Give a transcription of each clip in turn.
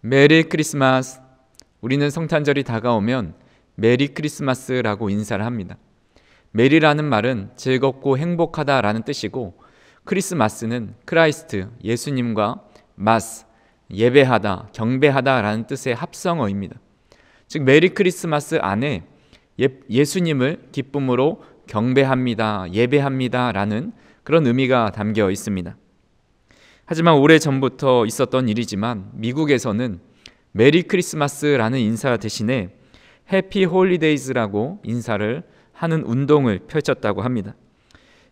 메리 크리스마스. 우리는 성탄절이 다가오면 메리 크리스마스라고 인사를 합니다. 메리라는 말은 즐겁고 행복하다라는 뜻이고, 크리스마스는 크라이스트, 예수님과 마스, 예배하다, 경배하다라는 뜻의 합성어입니다. 즉 메리 크리스마스 안에 예수님을 기쁨으로 경배합니다, 예배합니다라는 그런 의미가 담겨 있습니다. 하지만 오래전부터 있었던 일이지만 미국에서는 메리 크리스마스라는 인사 대신에 해피 홀리데이즈라고 인사를 하는 운동을 펼쳤다고 합니다.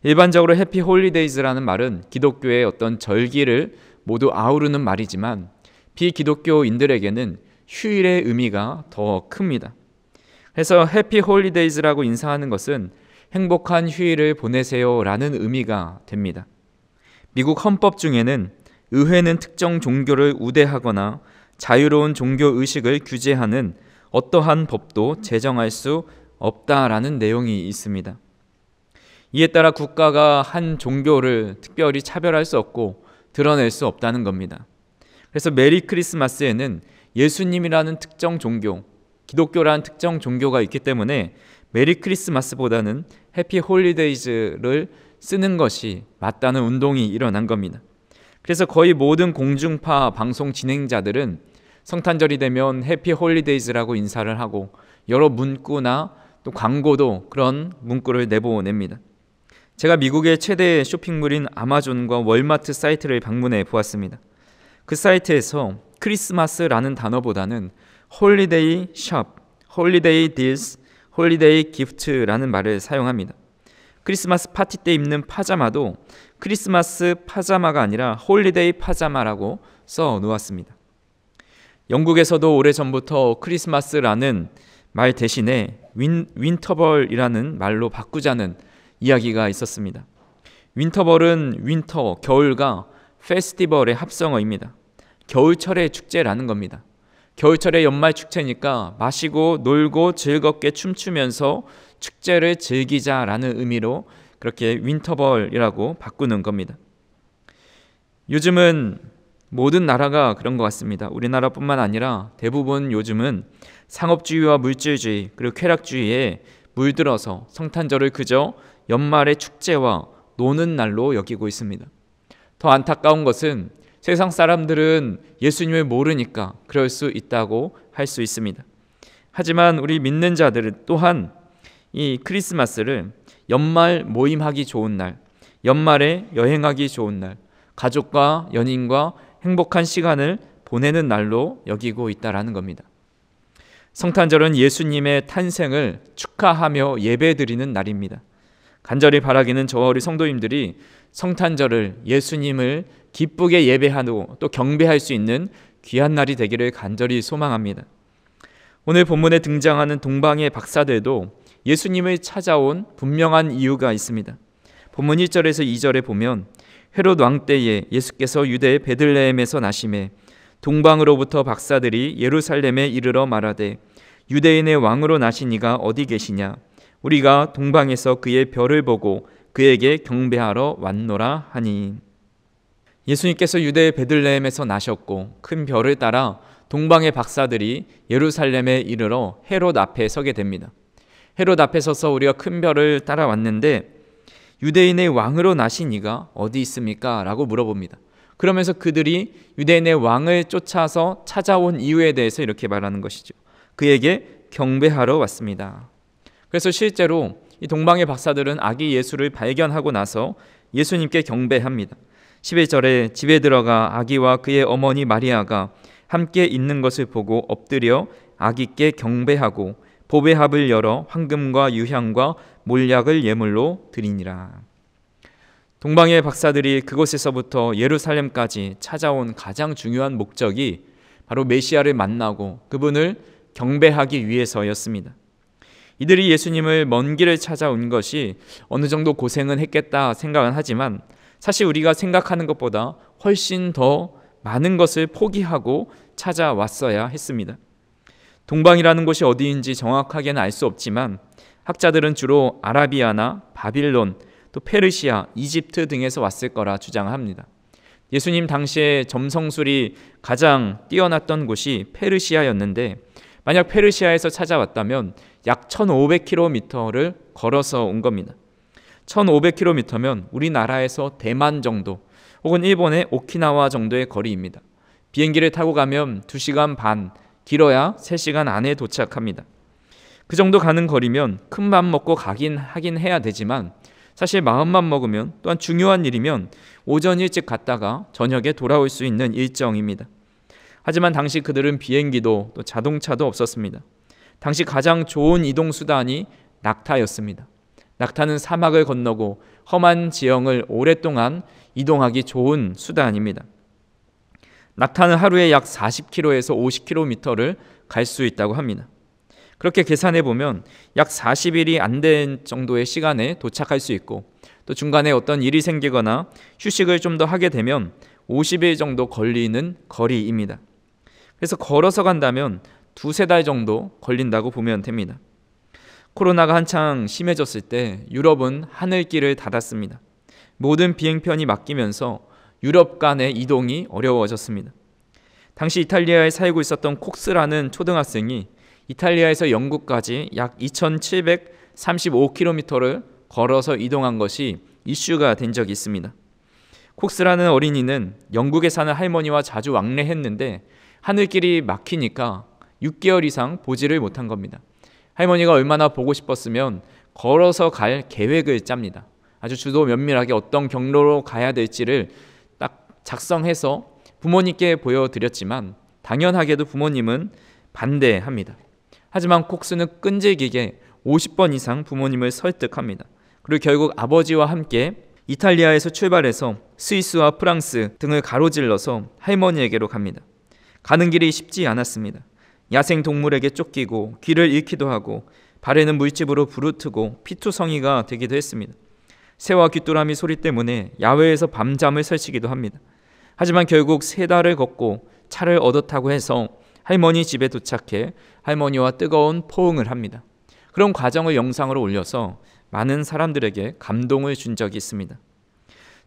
일반적으로 해피 홀리데이즈라는 말은 기독교의 어떤 절기를 모두 아우르는 말이지만 비기독교인들에게는 휴일의 의미가 더 큽니다. 그래서 해피 홀리데이즈라고 인사하는 것은 행복한 휴일을 보내세요 라는 의미가 됩니다. 미국 헌법 중에는 의회는 특정 종교를 우대하거나 자유로운 종교 의식을 규제하는 어떠한 법도 제정할 수 없다라는 내용이 있습니다. 이에 따라 국가가 한 종교를 특별히 차별할 수 없고 드러낼 수 없다는 겁니다. 그래서 메리 크리스마스에는 예수님이라는 특정 종교, 기독교라는 특정 종교가 있기 때문에 메리 크리스마스보다는 해피 홀리데이즈를 쓰는 것이 맞다는 운동이 일어난 겁니다. 그래서 거의 모든 공중파 방송 진행자들은 성탄절이 되면 해피 홀리데이즈라고 인사를 하고 여러 문구나 또 광고도 그런 문구를 내보냅니다. 제가 미국의 최대 쇼핑몰인 아마존과 월마트 사이트를 방문해 보았습니다. 그 사이트에서 크리스마스라는 단어보다는 홀리데이 샵, 홀리데이 딜스, 홀리데이 기프트라는 말을 사용합니다. 크리스마스 파티 때 입는 파자마도 크리스마스 파자마가 아니라 홀리데이 파자마라고 써 놓았습니다. 영국에서도 오래전부터 크리스마스라는 말 대신에 윈터벌이라는 말로 바꾸자는 이야기가 있었습니다. 윈터벌은 윈터, 겨울과 페스티벌의 합성어입니다. 겨울철의 축제라는 겁니다. 겨울철의 연말 축제니까 마시고 놀고 즐겁게 춤추면서 축제를 즐기자라는 의미로 그렇게 윈터벌이라고 바꾸는 겁니다. 요즘은 모든 나라가 그런 것 같습니다. 우리나라뿐만 아니라 대부분 요즘은 상업주의와 물질주의 그리고 쾌락주의에 물들어서 성탄절을 그저 연말의 축제와 노는 날로 여기고 있습니다. 더 안타까운 것은 세상 사람들은 예수님을 모르니까 그럴 수 있다고 할 수 있습니다. 하지만 우리 믿는 자들은 또한 이 크리스마스를 연말 모임하기 좋은 날, 연말에 여행하기 좋은 날, 가족과 연인과 행복한 시간을 보내는 날로 여기고 있다라는 겁니다. 성탄절은 예수님의 탄생을 축하하며 예배드리는 날입니다. 간절히 바라기는 저와 우리 성도님들이 성탄절을 예수님을 기쁘게 예배하고 또 경배할 수 있는 귀한 날이 되기를 간절히 소망합니다. 오늘 본문에 등장하는 동방의 박사들도 예수님을 찾아온 분명한 이유가 있습니다. 본문 1절에서 2절에 보면 헤롯 왕 때에 예수께서 유대 베들레헴에서 나시매 동방으로부터 박사들이 예루살렘에 이르러 말하되 유대인의 왕으로 나신 이가 어디 계시냐? 우리가 동방에서 그의 별을 보고 그에게 경배하러 왔노라 하니. 예수님께서 유대 베들레헴에서 나셨고 큰 별을 따라 동방의 박사들이 예루살렘에 이르러 헤롯 앞에 서게 됩니다. 헤롯 앞에 서서 우리가 큰 별을 따라왔는데 유대인의 왕으로 나신 이가 어디 있습니까? 라고 물어봅니다. 그러면서 그들이 유대인의 왕을 쫓아서 찾아온 이유에 대해서 이렇게 말하는 것이죠. 그에게 경배하러 왔습니다. 그래서 실제로 이 동방의 박사들은 아기 예수를 발견하고 나서 예수님께 경배합니다. 11절에 집에 들어가 아기와 그의 어머니 마리아가 함께 있는 것을 보고 엎드려 아기께 경배하고 보배합을 열어 황금과 유향과 몰약을 예물로 드리니라. 동방의 박사들이 그곳에서부터 예루살렘까지 찾아온 가장 중요한 목적이 바로 메시아를 만나고 그분을 경배하기 위해서였습니다. 이들이 예수님을 먼 길을 찾아온 것이 어느 정도 고생은 했겠다 생각은 하지만 사실 우리가 생각하는 것보다 훨씬 더 많은 것을 포기하고 찾아왔어야 했습니다. 동방이라는 곳이 어디인지 정확하게는 알 수 없지만 학자들은 주로 아라비아나 바빌론, 또 페르시아, 이집트 등에서 왔을 거라 주장합니다. 예수님 당시에 점성술이 가장 뛰어났던 곳이 페르시아였는데 만약 페르시아에서 찾아왔다면 약 1500km를 걸어서 온 겁니다. 1500km면 우리나라에서 대만 정도 혹은 일본의 오키나와 정도의 거리입니다. 비행기를 타고 가면 2시간 반, 길어야 3시간 안에 도착합니다. 그 정도 가는 거리면 큰 맘 먹고 하긴 해야 되지만 사실 마음만 먹으면 또한 중요한 일이면 오전 일찍 갔다가 저녁에 돌아올 수 있는 일정입니다. 하지만 당시 그들은 비행기도 또 자동차도 없었습니다. 당시 가장 좋은 이동 수단이 낙타였습니다. 낙타는 사막을 건너고 험한 지형을 오랫동안 이동하기 좋은 수단입니다. 낙타는 하루에 약 40km에서 50km를 갈 수 있다고 합니다. 그렇게 계산해 보면 약 40일이 안 된 정도의 시간에 도착할 수 있고 또 중간에 어떤 일이 생기거나 휴식을 좀 더 하게 되면 50일 정도 걸리는 거리입니다. 그래서 걸어서 간다면 2-3달 정도 걸린다고 보면 됩니다. 코로나가 한창 심해졌을 때 유럽은 하늘길을 닫았습니다. 모든 비행편이 막히면서 유럽 간의 이동이 어려워졌습니다. 당시 이탈리아에 살고 있었던 콕스라는 초등학생이 이탈리아에서 영국까지 약 2735km를 걸어서 이동한 것이 이슈가 된 적이 있습니다. 콕스라는 어린이는 영국에 사는 할머니와 자주 왕래했는데 하늘길이 막히니까 6개월 이상 보지를 못한 겁니다. 할머니가 얼마나 보고 싶었으면 걸어서 갈 계획을 짭니다. 아주 주도 면밀하게 어떤 경로로 가야 될지를 딱 작성해서 부모님께 보여드렸지만 당연하게도 부모님은 반대합니다. 하지만 콕스는 끈질기게 50번 이상 부모님을 설득합니다. 그리고 결국 아버지와 함께 이탈리아에서 출발해서 스위스와 프랑스 등을 가로질러서 할머니에게로 갑니다. 가는 길이 쉽지 않았습니다. 야생 동물에게 쫓기고 귀를 잃기도 하고 발에는 물집으로 부르트고 피투성이가 되기도 했습니다. 새와 귀뚜라미 소리 때문에 야외에서 밤잠을 설치기도 합니다. 하지만 결국 3달을 걷고 차를 얻어 타고 해서 할머니 집에 도착해 할머니와 뜨거운 포옹을 합니다. 그런 과정을 영상으로 올려서 많은 사람들에게 감동을 준 적이 있습니다.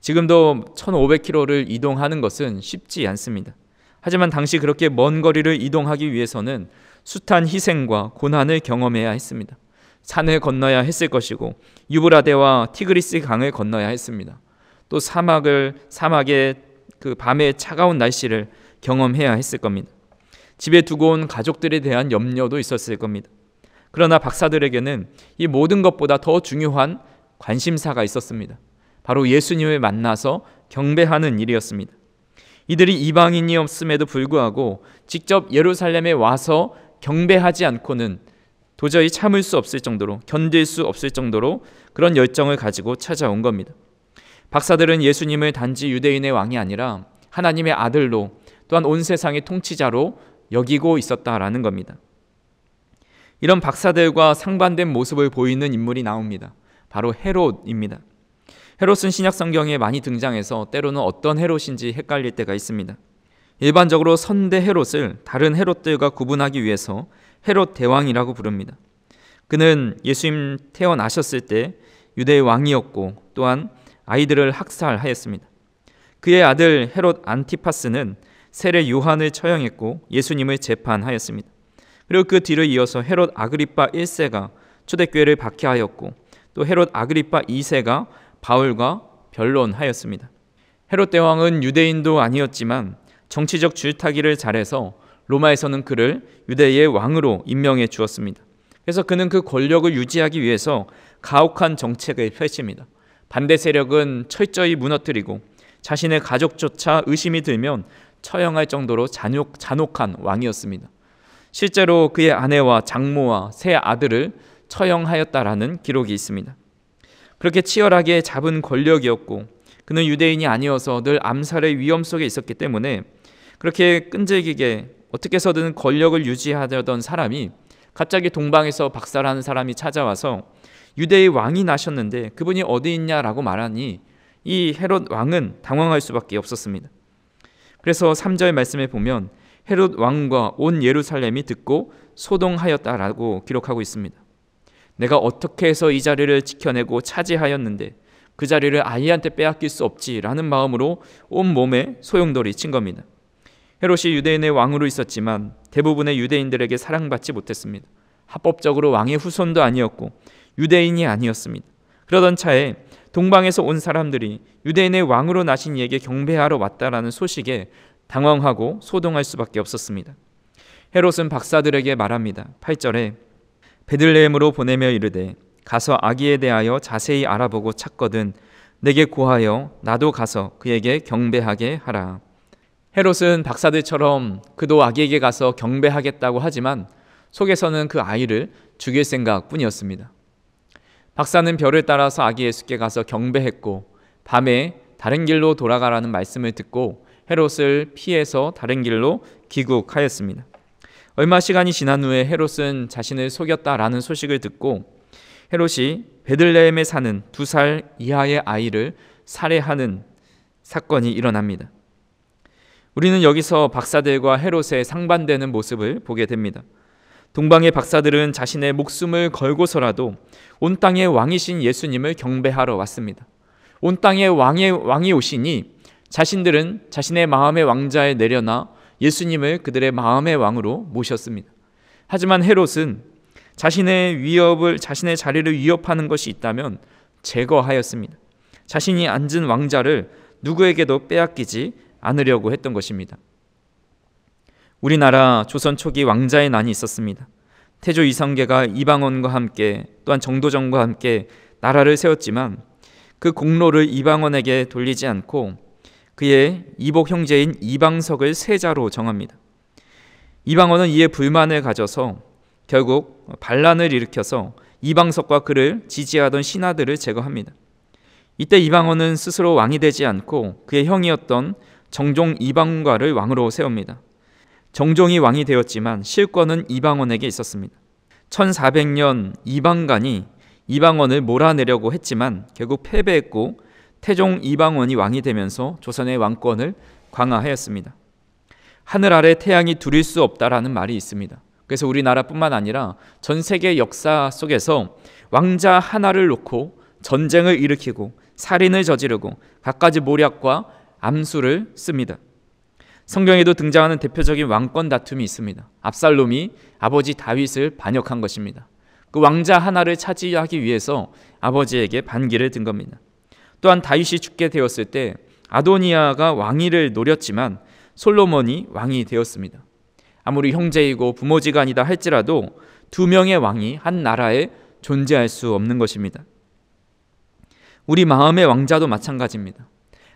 지금도 1500km를 이동하는 것은 쉽지 않습니다. 하지만 당시 그렇게 먼 거리를 이동하기 위해서는 숱한 희생과 고난을 경험해야 했습니다. 산을 건너야 했을 것이고 유브라데와 티그리스 강을 건너야 했습니다. 또 사막의 그 밤의 차가운 날씨를 경험해야 했을 겁니다. 집에 두고 온 가족들에 대한 염려도 있었을 겁니다. 그러나 박사들에게는 이 모든 것보다 더 중요한 관심사가 있었습니다. 바로 예수님을 만나서 경배하는 일이었습니다. 이들이 이방인이었음에도 불구하고 직접 예루살렘에 와서 경배하지 않고는 도저히 참을 수 없을 정도로, 견딜 수 없을 정도로 그런 열정을 가지고 찾아온 겁니다. 박사들은 예수님을 단지 유대인의 왕이 아니라 하나님의 아들로 또한 온 세상의 통치자로 여기고 있었다라는 겁니다. 이런 박사들과 상반된 모습을 보이는 인물이 나옵니다. 바로 헤롯입니다. 헤롯은 신약 성경에 많이 등장해서 때로는 어떤 헤롯인지 헷갈릴 때가 있습니다. 일반적으로 선대 헤롯을 다른 헤롯들과 구분하기 위해서 헤롯 대왕이라고 부릅니다. 그는 예수님 태어나셨을 때 유대의 왕이었고 또한 아이들을 학살하였습니다. 그의 아들 헤롯 안티파스는 세례 요한을 처형했고 예수님을 재판하였습니다. 그리고 그 뒤를 이어서 헤롯 아그리파 1세가 초대교회를 박해하였고 또 헤롯 아그리파 2세가 바울과 변론하였습니다. 헤롯 대왕은 유대인도 아니었지만 정치적 줄타기를 잘해서 로마에서는 그를 유대의 왕으로 임명해 주었습니다. 그래서 그는 그 권력을 유지하기 위해서 가혹한 정책을 펼칩니다. 반대 세력은 철저히 무너뜨리고 자신의 가족조차 의심이 들면 처형할 정도로 잔혹한 왕이었습니다. 실제로 그의 아내와 장모와 세 아들을 처형하였다라는 기록이 있습니다. 그렇게 치열하게 잡은 권력이었고 그는 유대인이 아니어서 늘 암살의 위험 속에 있었기 때문에 그렇게 끈질기게 어떻게 해서든 권력을 유지하려던 사람이 갑자기 동방에서 박살하는 사람이 찾아와서 유대의 왕이 나셨는데 그분이 어디 있냐라고 말하니 이 헤롯 왕은 당황할 수밖에 없었습니다. 그래서 3절 말씀에 보면 헤롯 왕과 온 예루살렘이 듣고 소동하였다라고 기록하고 있습니다. 내가 어떻게 해서 이 자리를 지켜내고 차지하였는데 그 자리를 아이한테 빼앗길 수 없지라는 마음으로 온몸에 소용돌이 친 겁니다. 헤롯이 유대인의 왕으로 있었지만 대부분의 유대인들에게 사랑받지 못했습니다. 합법적으로 왕의 후손도 아니었고 유대인이 아니었습니다. 그러던 차에 동방에서 온 사람들이 유대인의 왕으로 나신 이에게 경배하러 왔다라는 소식에 당황하고 소동할 수밖에 없었습니다. 헤롯은 박사들에게 말합니다. 8절에 베들레헴으로 보내며 이르되 가서 아기에 대하여 자세히 알아보고 찾거든 내게 고하여 나도 가서 그에게 경배하게 하라. 헤롯은 박사들처럼 그도 아기에게 가서 경배하겠다고 하지만 속에서는 그 아이를 죽일 생각뿐이었습니다. 박사는 별을 따라서 아기 예수께 가서 경배했고 밤에 다른 길로 돌아가라는 말씀을 듣고 헤롯을 피해서 다른 길로 귀국하였습니다. 얼마 시간이 지난 후에 헤롯은 자신을 속였다라는 소식을 듣고 헤롯이 베들레헴에 사는 2살 이하의 아이를 살해하는 사건이 일어납니다. 우리는 여기서 박사들과 헤롯의 상반되는 모습을 보게 됩니다. 동방의 박사들은 자신의 목숨을 걸고서라도 온 땅의 왕이신 예수님을 경배하러 왔습니다. 온 땅의 왕이 오시니 자신들은 자신의 마음의 왕자에 내려놔 예수님을 그들의 마음의 왕으로 모셨습니다. 하지만 헤롯은 자신의 자리를 위협하는 것이 있다면 제거하였습니다. 자신이 앉은 왕자를 누구에게도 빼앗기지 않으려고 했던 것입니다. 우리나라 조선 초기 왕자의 난이 있었습니다. 태조 이성계가 이방원과 함께 또한 정도전과 함께 나라를 세웠지만 그 공로를 이방원에게 돌리지 않고 그의 이복 형제인 이방석을 세자로 정합니다. 이방원은 이에 불만을 가져서 결국 반란을 일으켜서 이방석과 그를 지지하던 신하들을 제거합니다. 이때 이방원은 스스로 왕이 되지 않고 그의 형이었던 정종 이방관을 왕으로 세웁니다. 정종이 왕이 되었지만 실권은 이방원에게 있었습니다. 1400년 이방관이 이방원을 몰아내려고 했지만 결국 패배했고 태종 이방원이 왕이 되면서 조선의 왕권을 강화하였습니다. 하늘 아래 태양이 둘일 수 없다라는 말이 있습니다. 그래서 우리나라뿐만 아니라 전 세계 역사 속에서 왕자 하나를 놓고 전쟁을 일으키고 살인을 저지르고 갖가지 모략과 암수를 씁니다. 성경에도 등장하는 대표적인 왕권 다툼이 있습니다. 압살롬이 아버지 다윗을 반역한 것입니다. 그 왕자 하나를 차지하기 위해서 아버지에게 반기를 든 겁니다. 또한 다윗이 죽게 되었을 때 아도니아가 왕위를 노렸지만 솔로몬이 왕이 되었습니다. 아무리 형제이고 부모지간이다 할지라도 2명의 왕이 한 나라에 존재할 수 없는 것입니다. 우리 마음의 왕자도 마찬가지입니다.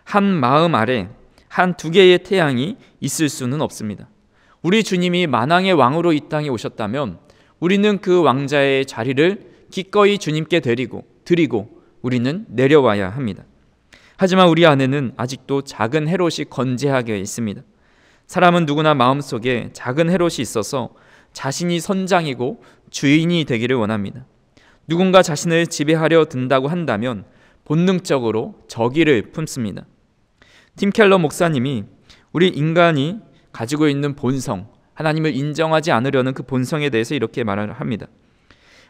한 마음 아래 한 2개의 태양이 있을 수는 없습니다. 우리 주님이 만왕의 왕으로 이 땅에 오셨다면 우리는 그 왕자의 자리를 기꺼이 주님께 드리고 우리는 내려와야 합니다. 하지만 우리 안에는 아직도 작은 헤롯이 건재하게 있습니다. 사람은 누구나 마음속에 작은 헤롯이 있어서 자신이 선장이고 주인이 되기를 원합니다. 누군가 자신을 지배하려 든다고 한다면 본능적으로 적의를 품습니다. 팀 켈러 목사님이 우리 인간이 가지고 있는 본성, 하나님을 인정하지 않으려는 그 본성에 대해서 이렇게 말을 합니다.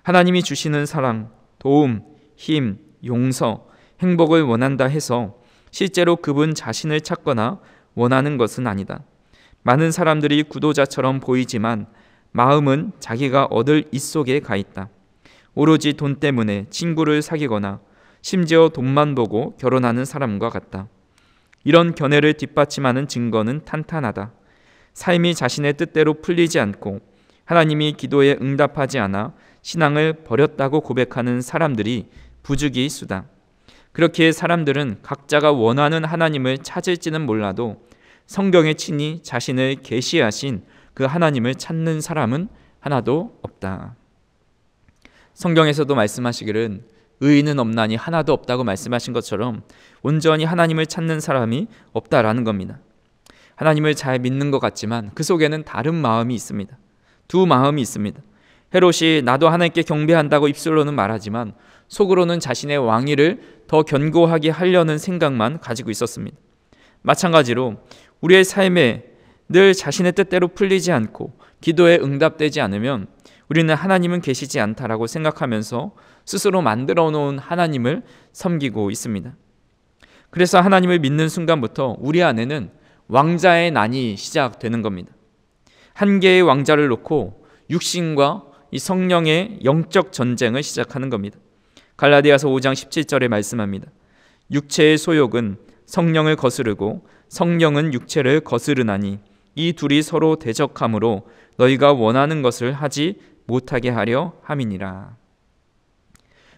하나님이 주시는 사랑, 도움, 힘, 용서, 행복을 원한다 해서 실제로 그분 자신을 찾거나 원하는 것은 아니다. 많은 사람들이 구도자처럼 보이지만 마음은 자기가 얻을 이 속에 가 있다. 오로지 돈 때문에 친구를 사귀거나 심지어 돈만 보고 결혼하는 사람과 같다. 이런 견해를 뒷받침하는 증거는 탄탄하다. 삶이 자신의 뜻대로 풀리지 않고 하나님이 기도에 응답하지 않아 신앙을 버렸다고 고백하는 사람들이 부득이수다. 그렇기에 사람들은 각자가 원하는 하나님을 찾을지는 몰라도 성경에 친히 자신을 계시하신 그 하나님을 찾는 사람은 하나도 없다. 성경에서도 말씀하시기를 의인은 없나니 하나도 없다고 말씀하신 것처럼 온전히 하나님을 찾는 사람이 없다라는 겁니다. 하나님을 잘 믿는 것 같지만 그 속에는 다른 마음이 있습니다. 두 마음이 있습니다. 헤롯이 나도 하나님께 경배한다고 입술로는 말하지만 속으로는 자신의 왕위를 더 견고하게 하려는 생각만 가지고 있었습니다. 마찬가지로 우리의 삶에 늘 자신의 뜻대로 풀리지 않고 기도에 응답되지 않으면 우리는 하나님은 계시지 않다라고 생각하면서 스스로 만들어 놓은 하나님을 섬기고 있습니다. 그래서 하나님을 믿는 순간부터 우리 안에는 왕자의 난이 시작되는 겁니다. 한 개의 왕자를 놓고 육신과 이 성령의 영적 전쟁을 시작하는 겁니다. 갈라디아서 5장 17절에 말씀합니다. 육체의 소욕은 성령을 거스르고 성령은 육체를 거스르나니 이 둘이 서로 대적함으로 너희가 원하는 것을 하지 못하게 하려 함이니라.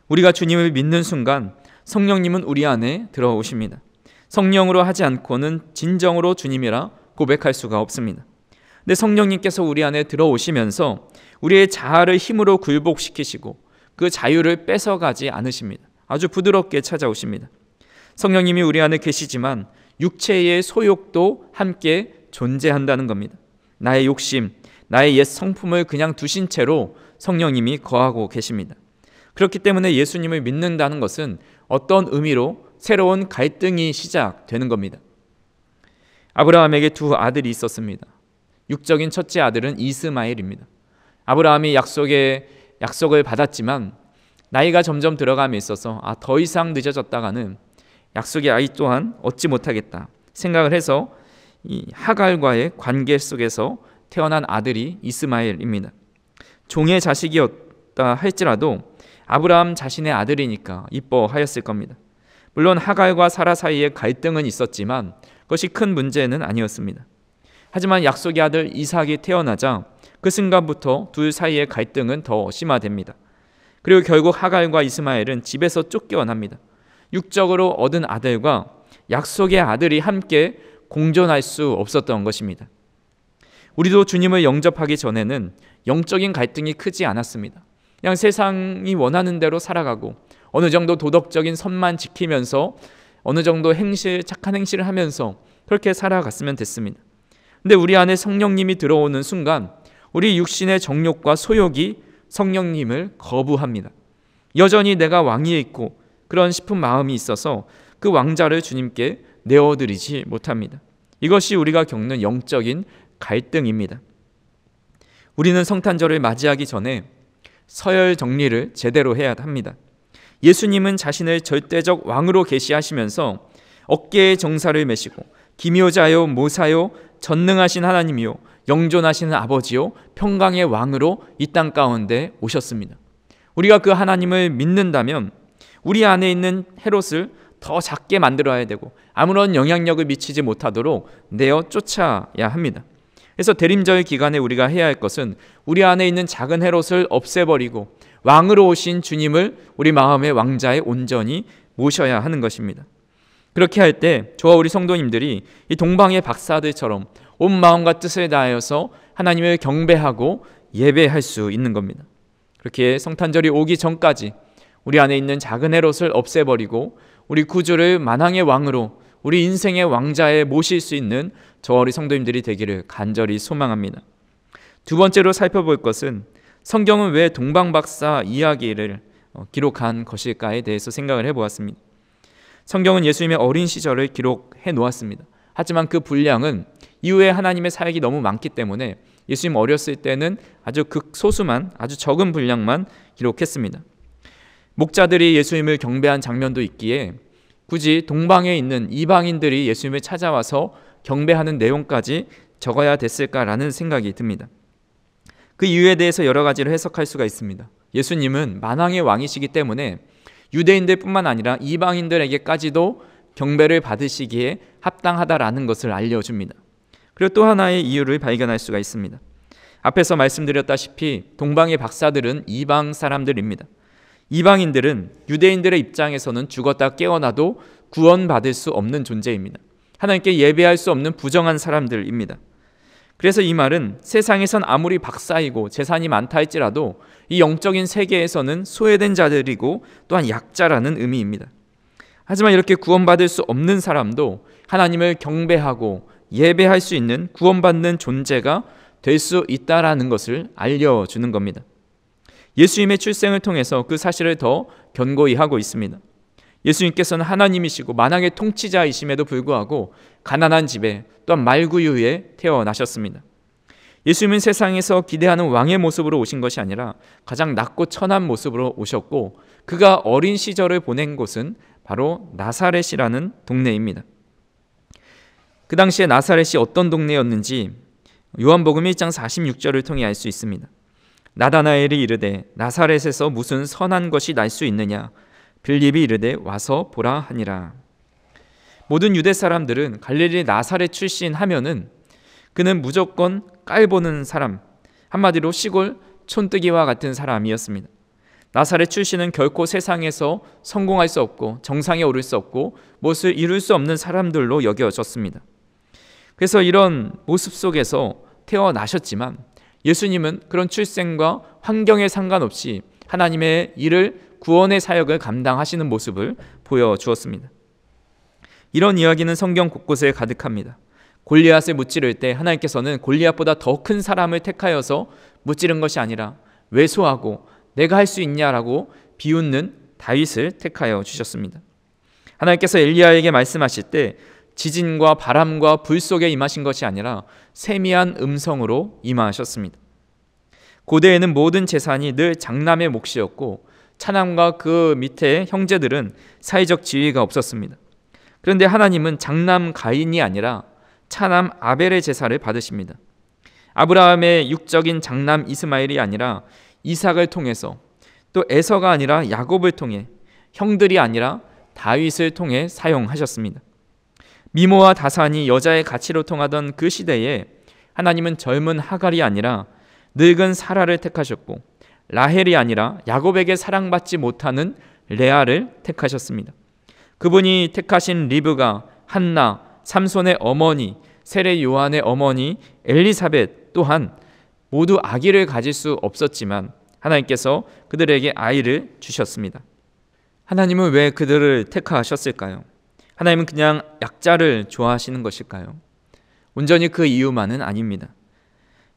우리가 주님을 믿는 순간 성령님은 우리 안에 들어오십니다. 성령으로 하지 않고는 진정으로 주님이라 고백할 수가 없습니다. 근데 성령님께서 우리 안에 들어오시면서 우리의 자아를 힘으로 굴복시키시고 그 자유를 뺏어가지 않으십니다. 아주 부드럽게 찾아오십니다. 성령님이 우리 안에 계시지만 육체의 소욕도 함께 존재한다는 겁니다. 나의 욕심, 나의 옛 성품을 그냥 두신 채로 성령님이 거하고 계십니다. 그렇기 때문에 예수님을 믿는다는 것은 어떤 의미로 새로운 갈등이 시작되는 겁니다. 아브라함에게 두 아들이 있었습니다. 육적인 첫째 아들은 이스마엘입니다. 아브라함이 약속을 받았지만 나이가 점점 들어감에 있어서 더 이상 늦어졌다가는 약속의 아이 또한 얻지 못하겠다 생각을 해서 이 하갈과의 관계 속에서 태어난 아들이 이스마엘입니다. 종의 자식이었다 할지라도 아브라함 자신의 아들이니까 이뻐하였을 겁니다. 물론 하갈과 사라 사이에 갈등은 있었지만 그것이 큰 문제는 아니었습니다. 하지만 약속의 아들 이삭이 태어나자 그 순간부터 둘 사이의 갈등은 더 심화됩니다. 그리고 결국 하갈과 이스마엘은 집에서 쫓겨납니다. 육적으로 얻은 아들과 약속의 아들이 함께 공존할 수 없었던 것입니다. 우리도 주님을 영접하기 전에는 영적인 갈등이 크지 않았습니다. 그냥 세상이 원하는 대로 살아가고 어느 정도 도덕적인 선만 지키면서 어느 정도 착한 행실을 하면서 그렇게 살아갔으면 됐습니다. 근데 우리 안에 성령님이 들어오는 순간 우리 육신의 정욕과 소욕이 성령님을 거부합니다. 여전히 내가 왕위에 있고 그런 싶은 마음이 있어서 그 왕자를 주님께 내어드리지 못합니다. 이것이 우리가 겪는 영적인 갈등입니다. 우리는 성탄절을 맞이하기 전에 서열 정리를 제대로 해야 합니다. 예수님은 자신을 절대적 왕으로 계시하시면서 어깨에 정사를 메시고 기묘자요 모사요 전능하신 하나님이요 영존하시는 아버지요 평강의 왕으로 이 땅 가운데 오셨습니다. 우리가 그 하나님을 믿는다면 우리 안에 있는 헤롯을 더 작게 만들어야 되고 아무런 영향력을 미치지 못하도록 내어 쫓아야 합니다. 그래서 대림절 기간에 우리가 해야 할 것은 우리 안에 있는 작은 헤롯을 없애버리고 왕으로 오신 주님을 우리 마음의 왕자에 온전히 모셔야 하는 것입니다. 그렇게 할 때 저와 우리 성도님들이 이 동방의 박사들처럼 온 마음과 뜻을 다하여서 하나님을 경배하고 예배할 수 있는 겁니다. 그렇게 성탄절이 오기 전까지 우리 안에 있는 작은 헤롯을 없애버리고 우리 구주를 만왕의 왕으로 우리 인생의 왕자에 모실 수 있는 저와 우리 성도님들이 되기를 간절히 소망합니다. 두 번째로 살펴볼 것은 성경은 왜 동방박사 이야기를 기록한 것일까에 대해서 생각을 해보았습니다. 성경은 예수님의 어린 시절을 기록해 놓았습니다. 하지만 그 분량은 이후에 하나님의 사역이 너무 많기 때문에 예수님 어렸을 때는 아주 극소수만 아주 적은 분량만 기록했습니다. 목자들이 예수님을 경배한 장면도 있기에 굳이 동방에 있는 이방인들이 예수님을 찾아와서 경배하는 내용까지 적어야 됐을까라는 생각이 듭니다. 그 이유에 대해서 여러 가지로 해석할 수가 있습니다. 예수님은 만왕의 왕이시기 때문에 유대인들뿐만 아니라 이방인들에게까지도 경배를 받으시기에 합당하다라는 것을 알려줍니다. 그리고 또 하나의 이유를 발견할 수가 있습니다. 앞에서 말씀드렸다시피 동방의 박사들은 이방 사람들입니다. 이방인들은 유대인들의 입장에서는 죽었다 깨어나도 구원받을 수 없는 존재입니다. 하나님께 예배할 수 없는 부정한 사람들입니다. 그래서 이 말은 세상에선 아무리 박사이고 재산이 많다 할지라도 이 영적인 세계에서는 소외된 자들이고 또한 약자라는 의미입니다. 하지만 이렇게 구원받을 수 없는 사람도 하나님을 경배하고 예배할 수 있는 구원받는 존재가 될 수 있다라는 것을 알려주는 겁니다. 예수님의 출생을 통해서 그 사실을 더 견고히 하고 있습니다. 예수님께서는 하나님이시고 만왕의 통치자이심에도 불구하고 가난한 집에 또한 말구유에 태어나셨습니다. 예수님은 세상에서 기대하는 왕의 모습으로 오신 것이 아니라 가장 낮고 천한 모습으로 오셨고, 그가 어린 시절을 보낸 곳은 바로 나사렛이라는 동네입니다. 그 당시에 나사렛이 어떤 동네였는지 요한복음 1장 46절을 통해 알 수 있습니다. 나다나엘이 이르되 나사렛에서 무슨 선한 것이 날 수 있느냐? 빌립이 이르되 와서 보라 하니라. 모든 유대 사람들은 갈릴리 나사렛 출신 하면은 그는 무조건 깔보는 사람, 한마디로 시골 촌뜨기와 같은 사람이었습니다. 나사렛 출신은 결코 세상에서 성공할 수 없고 정상에 오를 수 없고 무엇을 이룰 수 없는 사람들로 여겨졌습니다. 그래서 이런 모습 속에서 태어나셨지만 예수님은 그런 출생과 환경에 상관없이 하나님의 일을, 구원의 사역을 감당하시는 모습을 보여주었습니다. 이런 이야기는 성경 곳곳에 가득합니다. 골리앗을 무찌를 때 하나님께서는 골리앗보다 더 큰 사람을 택하여서 무찌른 것이 아니라 왜소하고 내가 할 수 있냐라고 비웃는 다윗을 택하여 주셨습니다. 하나님께서 엘리야에게 말씀하실 때 지진과 바람과 불 속에 임하신 것이 아니라 세미한 음성으로 임하셨습니다. 고대에는 모든 재산이 늘 장남의 몫이었고 차남과 그 밑에 형제들은 사회적 지위가 없었습니다. 그런데 하나님은 장남 가인이 아니라 차남 아벨의 제사를 받으십니다. 아브라함의 육적인 장남 이스마엘이 아니라 이삭을 통해서, 또 에서가 아니라 야곱을 통해, 형들이 아니라 다윗을 통해 사용하셨습니다. 미모와 다산이 여자의 가치로 통하던 그 시대에 하나님은 젊은 하갈이 아니라 늙은 사라를 택하셨고, 라헬이 아니라 야곱에게 사랑받지 못하는 레아를 택하셨습니다. 그분이 택하신 리브가, 한나, 삼손의 어머니, 세례 요한의 어머니 엘리사벳 또한 모두 아기를 가질 수 없었지만 하나님께서 그들에게 아이를 주셨습니다. 하나님은 왜 그들을 택하셨을까요? 하나님은 그냥 약자를 좋아하시는 것일까요? 온전히 그 이유만은 아닙니다.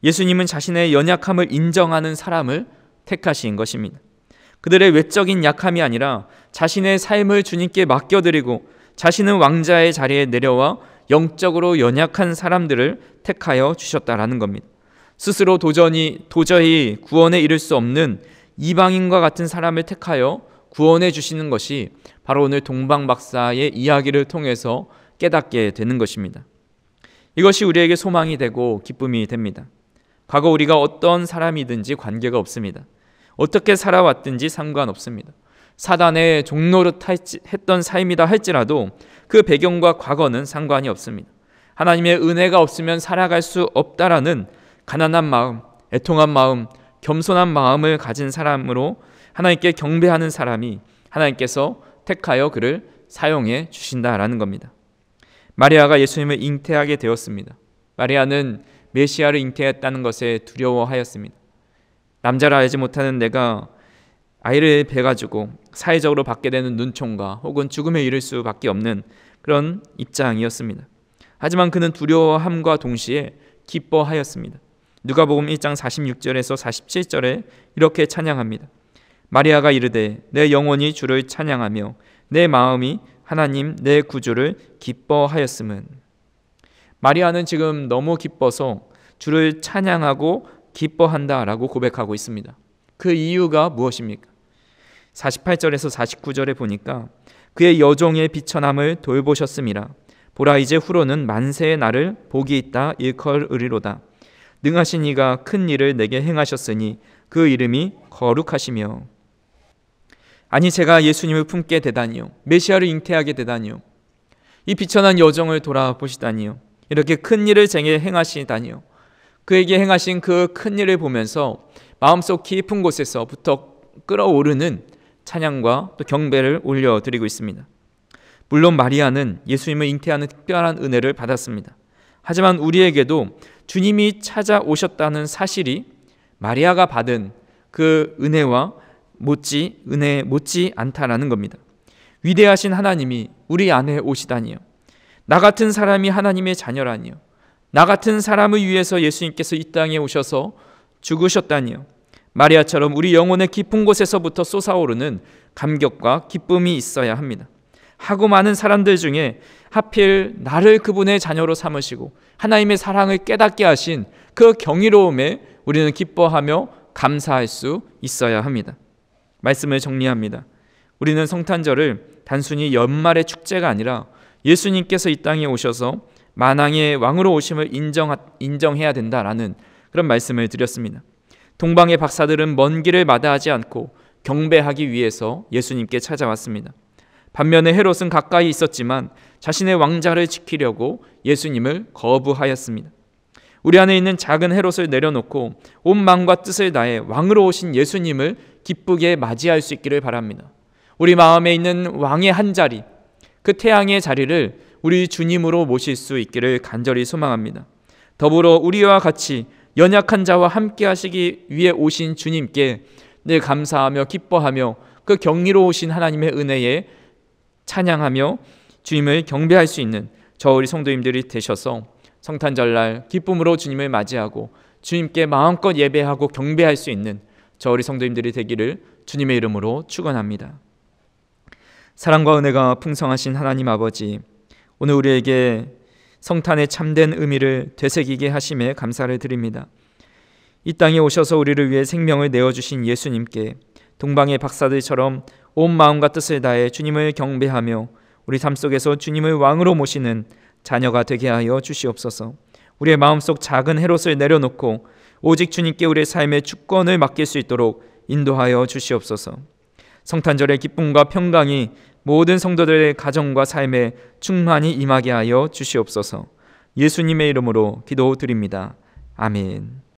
예수님은 자신의 연약함을 인정하는 사람을 택하신 것입니다. 그들의 외적인 약함이 아니라 자신의 삶을 주님께 맡겨드리고 자신은 왕자의 자리에 내려와 영적으로 연약한 사람들을 택하여 주셨다라는 겁니다. 스스로 도저히 구원에 이를 수 없는 이방인과 같은 사람을 택하여 구원해 주시는 것이 바로 오늘 동방박사의 이야기를 통해서 깨닫게 되는 것입니다. 이것이 우리에게 소망이 되고 기쁨이 됩니다. 과거 우리가 어떤 사람이든지 관계가 없습니다. 어떻게 살아왔든지 상관없습니다. 사단의 종노릇 했던 삶이다 할지라도 그 배경과 과거는 상관이 없습니다. 하나님의 은혜가 없으면 살아갈 수 없다라는 가난한 마음, 애통한 마음, 겸손한 마음을 가진 사람으로 하나님께 경배하는 사람이 하나님께서 택하여 그를 사용해 주신다라는 겁니다. 마리아가 예수님을 잉태하게 되었습니다. 마리아는 메시아를 잉태했다는 것에 두려워하였습니다. 남자를 알지 못하는 내가 아이를 배가지고 사회적으로 받게 되는 눈총과 혹은 죽음에 이를 수밖에 없는 그런 입장이었습니다. 하지만 그는 두려워함과 동시에 기뻐하였습니다. 누가복음 1장 46절에서 47절에 이렇게 찬양합니다. 마리아가 이르되 내 영혼이 주를 찬양하며 내 마음이 하나님 내 구주를 기뻐하였음은. 마리아는 지금 너무 기뻐서 주를 찬양하고 기뻐한다라고 고백하고 있습니다. 그 이유가 무엇입니까? 48절에서 49절에 보니까 그의 여종의 비천함을 돌보셨음이라. 보라 이제 후로는 만세의 날을 복이 있다 일컬으리로다. 능하신 이가 큰 일을 내게 행하셨으니 그 이름이 거룩하시며. 아니 제가 예수님을 품게 되다니요, 메시아를 잉태하게 되다니요, 이 비천한 여종을 돌아보시다니요, 이렇게 큰 일을 제게 행하시다니요, 그에게 행하신 그 큰 일을 보면서 마음속 깊은 곳에서부터 끓어오르는 찬양과 또 경배를 올려드리고 있습니다. 물론 마리아는 예수님을 잉태하는 특별한 은혜를 받았습니다. 하지만 우리에게도 주님이 찾아오셨다는 사실이 마리아가 받은 그 은혜와 못지 않다라는 겁니다. 위대하신 하나님이 우리 안에 오시다니요, 나 같은 사람이 하나님의 자녀라니요, 나 같은 사람을 위해서 예수님께서 이 땅에 오셔서 죽으셨다니요, 마리아처럼 우리 영혼의 깊은 곳에서부터 솟아오르는 감격과 기쁨이 있어야 합니다. 하고 많은 사람들 중에 하필 나를 그분의 자녀로 삼으시고 하나님의 사랑을 깨닫게 하신 그 경이로움에 우리는 기뻐하며 감사할 수 있어야 합니다. 말씀을 정리합니다. 우리는 성탄절을 단순히 연말의 축제가 아니라 예수님께서 이 땅에 오셔서 만왕의 왕으로 오심을 인정해야 된다라는 그런 말씀을 드렸습니다. 동방의 박사들은 먼 길을 마다하지 않고 경배하기 위해서 예수님께 찾아왔습니다. 반면에 헤롯은 가까이 있었지만 자신의 왕자를 지키려고 예수님을 거부하였습니다. 우리 안에 있는 작은 헤롯을 내려놓고 온 마음과 뜻을 다해 왕으로 오신 예수님을 기쁘게 맞이할 수 있기를 바랍니다. 우리 마음에 있는 왕의 한 자리, 그 태양의 자리를 우리 주님으로 모실 수 있기를 간절히 소망합니다. 더불어 우리와 같이 연약한 자와 함께 하시기 위해 오신 주님께 늘 감사하며 기뻐하며 그 경이로우신 하나님의 은혜에 찬양하며 주님을 경배할 수 있는 저 우리 성도님들이 되셔서 성탄절날 기쁨으로 주님을 맞이하고 주님께 마음껏 예배하고 경배할 수 있는 저 우리 성도님들이 되기를 주님의 이름으로 축원합니다. 사랑과 은혜가 풍성하신 하나님 아버지, 오늘 우리에게 성탄의 참된 의미를 되새기게 하심에 감사를 드립니다. 이 땅에 오셔서 우리를 위해 생명을 내어주신 예수님께 동방의 박사들처럼 온 마음과 뜻을 다해 주님을 경배하며 우리 삶 속에서 주님을 왕으로 모시는 자녀가 되게 하여 주시옵소서. 우리의 마음속 작은 헤롯을 내려놓고 오직 주님께 우리의 삶의 주권을 맡길 수 있도록 인도하여 주시옵소서. 성탄절의 기쁨과 평강이 모든 성도들의 가정과 삶에 충만히 임하게 하여 주시옵소서. 예수님의 이름으로 기도드립니다. 아멘.